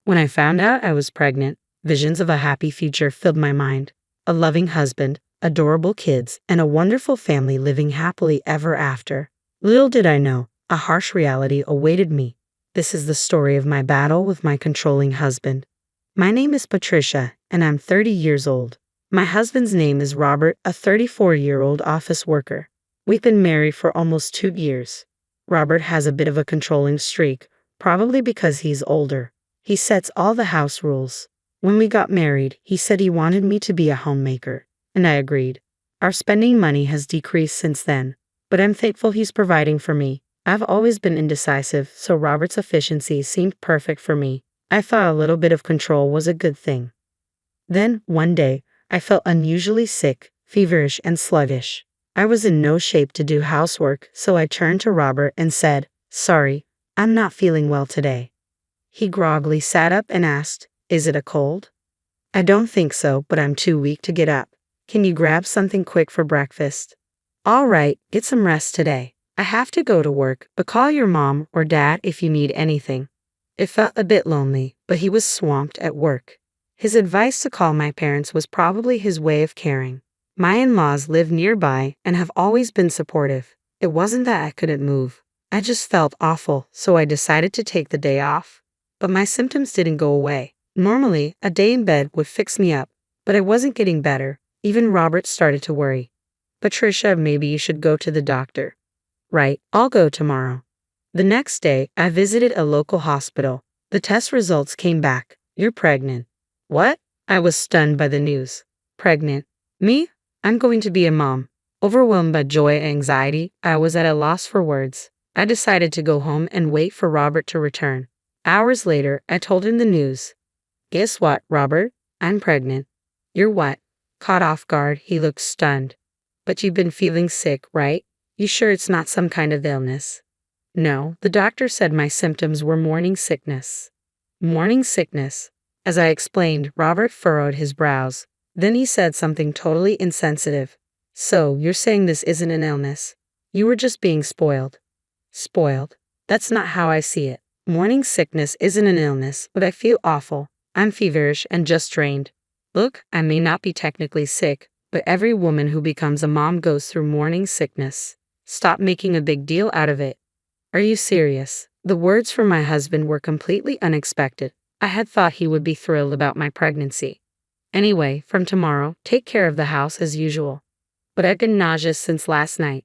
When I found out I was pregnant, visions of a happy future filled my mind. A loving husband, adorable kids, and a wonderful family living happily ever after. Little did I know, a harsh reality awaited me. This is the story of my battle with my controlling husband. My name is Patricia, and I'm 30 years old. My husband's name is Robert, a 34-year-old office worker. We've been married for almost 2 years. Robert has a bit of a controlling streak, probably because he's older. He sets all the house rules. When we got married, he said he wanted me to be a homemaker, and I agreed. Our spending money has decreased since then, but I'm thankful he's providing for me. I've always been indecisive, so Robert's efficiency seemed perfect for me. I thought a little bit of control was a good thing. Then, one day, I felt unusually sick, feverish, and sluggish. I was in no shape to do housework, so I turned to Robert and said, "Sorry, I'm not feeling well today." He groggily sat up and asked, "Is it a cold?" "I don't think so, but I'm too weak to get up. Can you grab something quick for breakfast?" "All right, get some rest today. I have to go to work, but call your mom or dad if you need anything." It felt a bit lonely, but he was swamped at work. His advice to call my parents was probably his way of caring. My in-laws live nearby and have always been supportive. It wasn't that I couldn't move. I just felt awful, so I decided to take the day off. But my symptoms didn't go away. Normally, a day in bed would fix me up, but I wasn't getting better. Even Robert started to worry. "Patricia, maybe you should go to the doctor." "Right, I'll go tomorrow." The next day, I visited a local hospital. The test results came back. "You're pregnant." "What?" I was stunned by the news. "Pregnant? Me? I'm going to be a mom." Overwhelmed by joy and anxiety, I was at a loss for words. I decided to go home and wait for Robert to return. Hours later, I told him the news. "Guess what, Robert? I'm pregnant." "You're what?" Caught off guard, he looked stunned. "But you've been feeling sick, right? You sure it's not some kind of illness?" "No, the doctor said my symptoms were morning sickness." "Morning sickness?" As I explained, Robert furrowed his brows. Then he said something totally insensitive. "So, you're saying this isn't an illness? You were just being spoiled." "Spoiled? That's not how I see it. Morning sickness isn't an illness, but I feel awful. I'm feverish and just drained. Look, I may not be technically sick, but every woman who becomes a mom goes through morning sickness. Stop making a big deal out of it." "Are you serious?" The words from my husband were completely unexpected. I had thought he would be thrilled about my pregnancy. "Anyway, from tomorrow, take care of the house as usual." "But I've been nauseous since last night."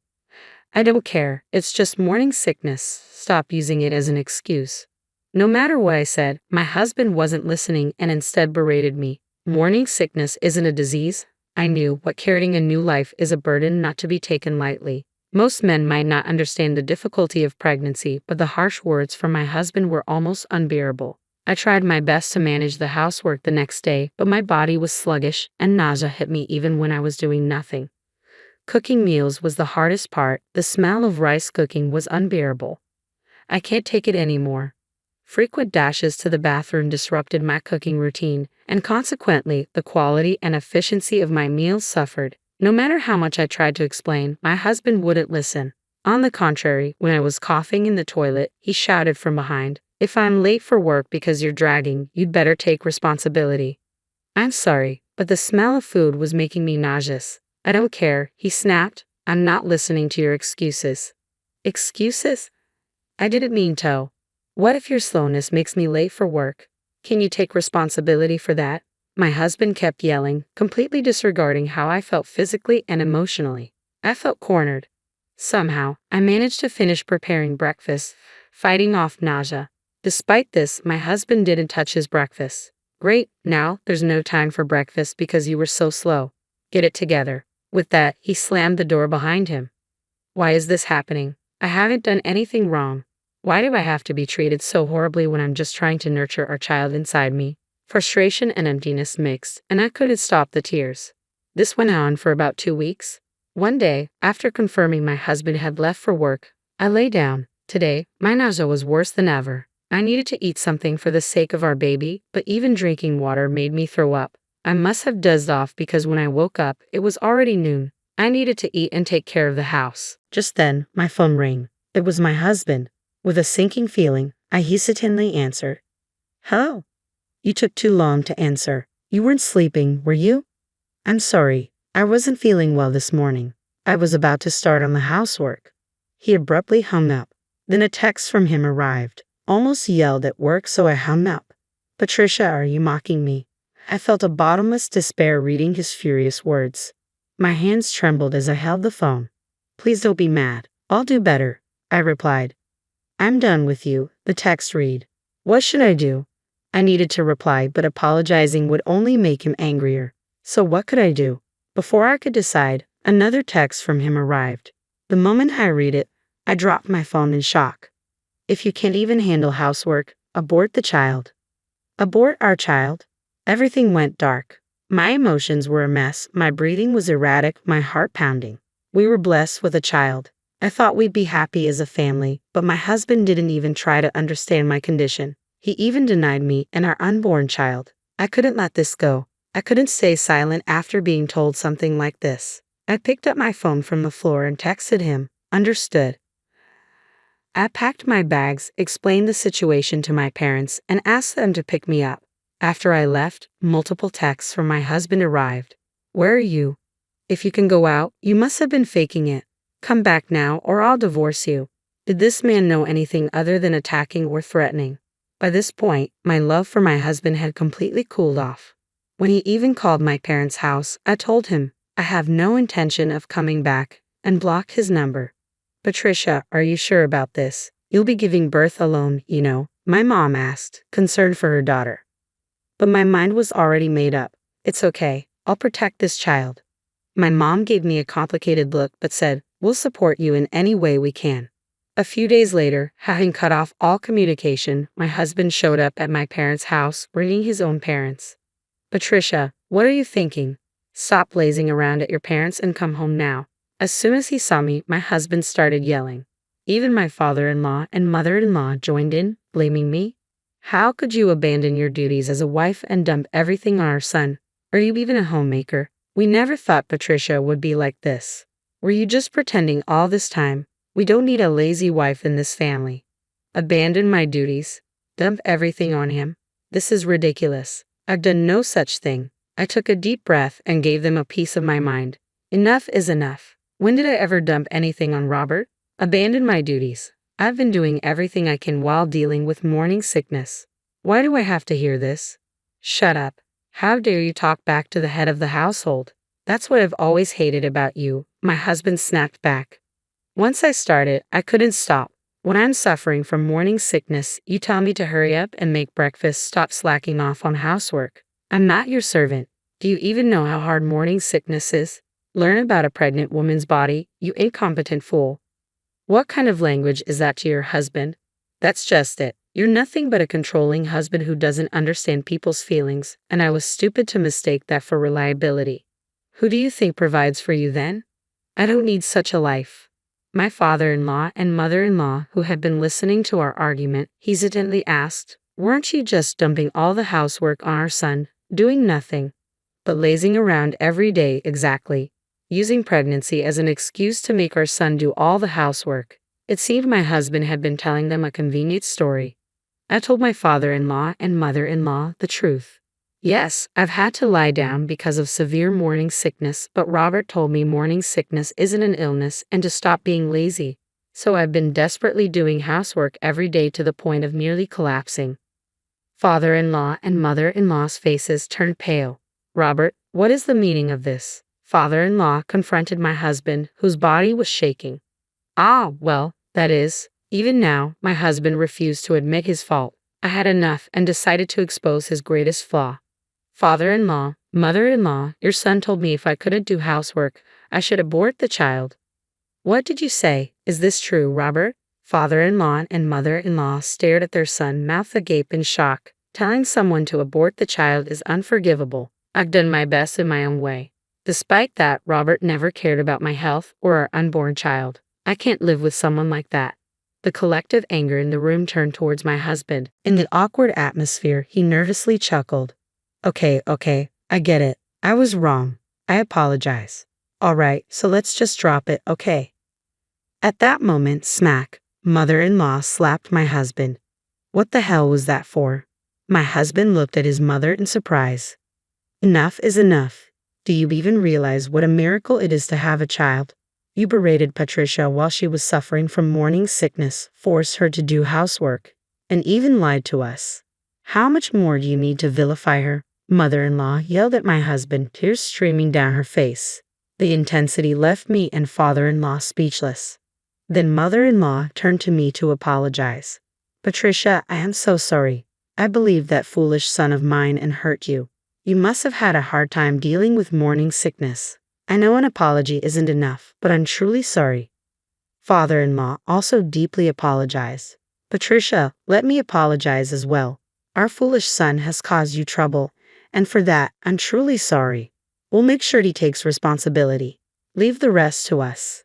"I don't care. It's just morning sickness. Stop using it as an excuse." No matter what I said, my husband wasn't listening and instead berated me. Morning sickness isn't a disease. I knew what carrying a new life is a burden not to be taken lightly. Most men might not understand the difficulty of pregnancy, but the harsh words from my husband were almost unbearable. I tried my best to manage the housework the next day, but my body was sluggish and nausea hit me even when I was doing nothing. Cooking meals was the hardest part. The smell of rice cooking was unbearable. "I can't take it anymore." Frequent dashes to the bathroom disrupted my cooking routine, and consequently, the quality and efficiency of my meals suffered. No matter how much I tried to explain, my husband wouldn't listen. On the contrary, when I was coughing in the toilet, he shouted from behind, "If I'm late for work because you're dragging, you'd better take responsibility." "I'm sorry, but the smell of food was making me nauseous." "I don't care," he snapped. "I'm not listening to your excuses." "Excuses?" I didn't mean to. "What if your slowness makes me late for work? Can you take responsibility for that?" My husband kept yelling, completely disregarding how I felt physically and emotionally. I felt cornered. Somehow, I managed to finish preparing breakfast, fighting off nausea. Despite this, my husband didn't touch his breakfast. "Great, now there's no time for breakfast because you were so slow. Get it together." With that, he slammed the door behind him. Why is this happening? I haven't done anything wrong. Why do I have to be treated so horribly when I'm just trying to nurture our child inside me? Frustration and emptiness mixed, and I couldn't stop the tears. This went on for about 2 weeks. One day, after confirming my husband had left for work, I lay down. Today, my nausea was worse than ever. I needed to eat something for the sake of our baby, but even drinking water made me throw up. I must have dozed off because when I woke up, it was already noon. I needed to eat and take care of the house. Just then, my phone rang. It was my husband. With a sinking feeling, I hesitantly answered. "Hello." You took too long to answer. You weren't sleeping, were you? I'm sorry. I wasn't feeling well this morning. I was about to start on the housework. He abruptly hung up. Then a text from him arrived. Almost yelled at work, so I hung up. Patricia, are you mocking me? I felt a bottomless despair reading his furious words. My hands trembled as I held the phone. Please don't be mad. I'll do better, I replied. I'm done with you, the text read. What should I do? I needed to reply, but apologizing would only make him angrier. So what could I do? Before I could decide, another text from him arrived. The moment I read it, I dropped my phone in shock. If you can't even handle housework, abort the child. Abort our child? Everything went dark. My emotions were a mess, my breathing was erratic, my heart pounding. We were blessed with a child. I thought we'd be happy as a family, but my husband didn't even try to understand my condition. He even denied me and our unborn child. I couldn't let this go. I couldn't stay silent after being told something like this. I picked up my phone from the floor and texted him. Understood. I packed my bags, explained the situation to my parents, and asked them to pick me up. After I left, multiple texts from my husband arrived. Where are you? If you can go out, you must have been faking it. Come back now or I'll divorce you. Did this man know anything other than attacking or threatening? By this point, my love for my husband had completely cooled off. When he even called my parents' house, I told him, I have no intention of coming back, and blocked his number. Patricia, are you sure about this? You'll be giving birth alone, you know, my mom asked, concerned for her daughter. But my mind was already made up. It's okay, I'll protect this child. My mom gave me a complicated look but said, we'll support you in any way we can. A few days later, having cut off all communication, my husband showed up at my parents' house, bringing his own parents. Patricia, what are you thinking? Stop lazing around at your parents and come home now. As soon as he saw me, my husband started yelling. Even my father-in-law and mother-in-law joined in, blaming me. How could you abandon your duties as a wife and dump everything on our son? Are you even a homemaker? We never thought Patricia would be like this. Were you just pretending all this time? We don't need a lazy wife in this family. Abandon my duties. Dump everything on him. This is ridiculous. I've done no such thing. I took a deep breath and gave them a piece of my mind. Enough is enough. When did I ever dump anything on Robert? Abandon my duties. I've been doing everything I can while dealing with morning sickness. Why do I have to hear this? Shut up. How dare you talk back to the head of the household? That's what I've always hated about you, my husband snapped back. Once I started, I couldn't stop. When I'm suffering from morning sickness, you tell me to hurry up and make breakfast, stop slacking off on housework. I'm not your servant. Do you even know how hard morning sickness is? Learn about a pregnant woman's body, you incompetent fool. What kind of language is that to your husband? That's just it. You're nothing but a controlling husband who doesn't understand people's feelings, and I was stupid to mistake that for reliability. Who do you think provides for you then? I don't need such a life. My father-in-law and mother-in-law, who had been listening to our argument, hesitantly asked, weren't you just dumping all the housework on our son, doing nothing but lazing around every day? Exactly. Using pregnancy as an excuse to make our son do all the housework. It seemed my husband had been telling them a convenient story. I told my father-in-law and mother-in-law the truth. Yes, I've had to lie down because of severe morning sickness, but Robert told me morning sickness isn't an illness and to stop being lazy. So I've been desperately doing housework every day to the point of nearly collapsing. Father-in-law and mother-in-law's faces turned pale. Robert, what is the meaning of this? Father-in-law confronted my husband, whose body was shaking. Well, that is, even now, my husband refused to admit his fault. I had enough and decided to expose his greatest flaw. Father-in-law, mother-in-law, your son told me if I couldn't do housework, I should abort the child. What did you say? Is this true, Robert? Father-in-law and mother-in-law stared at their son, mouth agape in shock. Telling someone to abort the child is unforgivable. I've done my best in my own way. Despite that, Robert never cared about my health or our unborn child. I can't live with someone like that. The collective anger in the room turned towards my husband. In the awkward atmosphere, he nervously chuckled. Okay, I get it. I was wrong. I apologize. All right, so let's just drop it, okay? At that moment, smack, mother-in-law slapped my husband. What the hell was that for? My husband looked at his mother in surprise. Enough is enough. Do you even realize what a miracle it is to have a child? You berated Patricia while she was suffering from morning sickness, forced her to do housework, and even lied to us. How much more do you need to vilify her? Mother-in-law yelled at my husband, tears streaming down her face. The intensity left me and father-in-law speechless. Then mother-in-law turned to me to apologize. Patricia, I am so sorry. I believed that foolish son of mine and hurt you. You must have had a hard time dealing with morning sickness. I know an apology isn't enough, but I'm truly sorry. Father-in-law also deeply apologized. Patricia, let me apologize as well. Our foolish son has caused you trouble, and for that, I'm truly sorry. We'll make sure he takes responsibility. Leave the rest to us.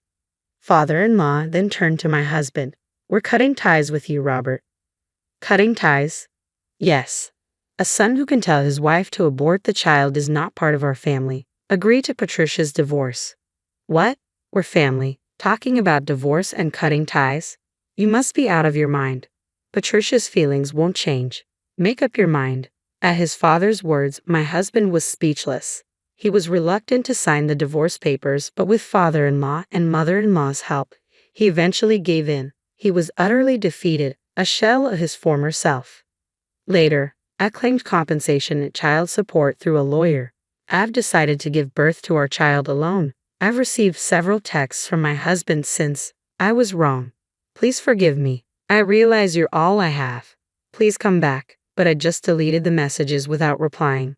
Father-in-law then turned to my husband. We're cutting ties with you, Robert. Cutting ties? Yes. A son who can tell his wife to abort the child is not part of our family. Agree to Patricia's divorce. What? We're family. Talking about divorce and cutting ties? You must be out of your mind. Patricia's feelings won't change. Make up your mind. At his father's words, my husband was speechless. He was reluctant to sign the divorce papers, but with father-in-law and mother-in-law's help, he eventually gave in. He was utterly defeated, a shell of his former self. Later, I claimed compensation and child support through a lawyer. I've decided to give birth to our child alone. I've received several texts from my husband since. I was wrong. Please forgive me. I realize you're all I have. Please come back. But I just deleted the messages without replying.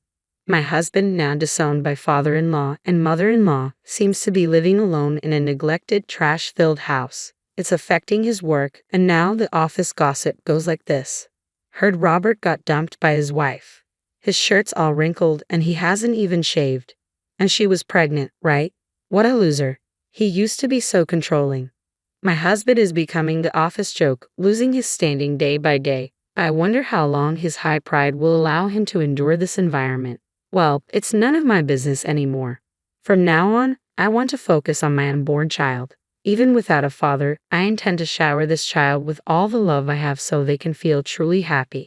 My husband, now disowned by father-in-law and mother-in-law, seems to be living alone in a neglected, trash-filled house. It's affecting his work, and now the office gossip goes like this. Heard Robert got dumped by his wife. His shirt's all wrinkled and he hasn't even shaved. And she was pregnant, right? What a loser. He used to be so controlling. My husband is becoming the office joke, losing his standing day by day. I wonder how long his high pride will allow him to endure this environment. Well, it's none of my business anymore. From now on, I want to focus on my unborn child. Even without a father, I intend to shower this child with all the love I have so they can feel truly happy.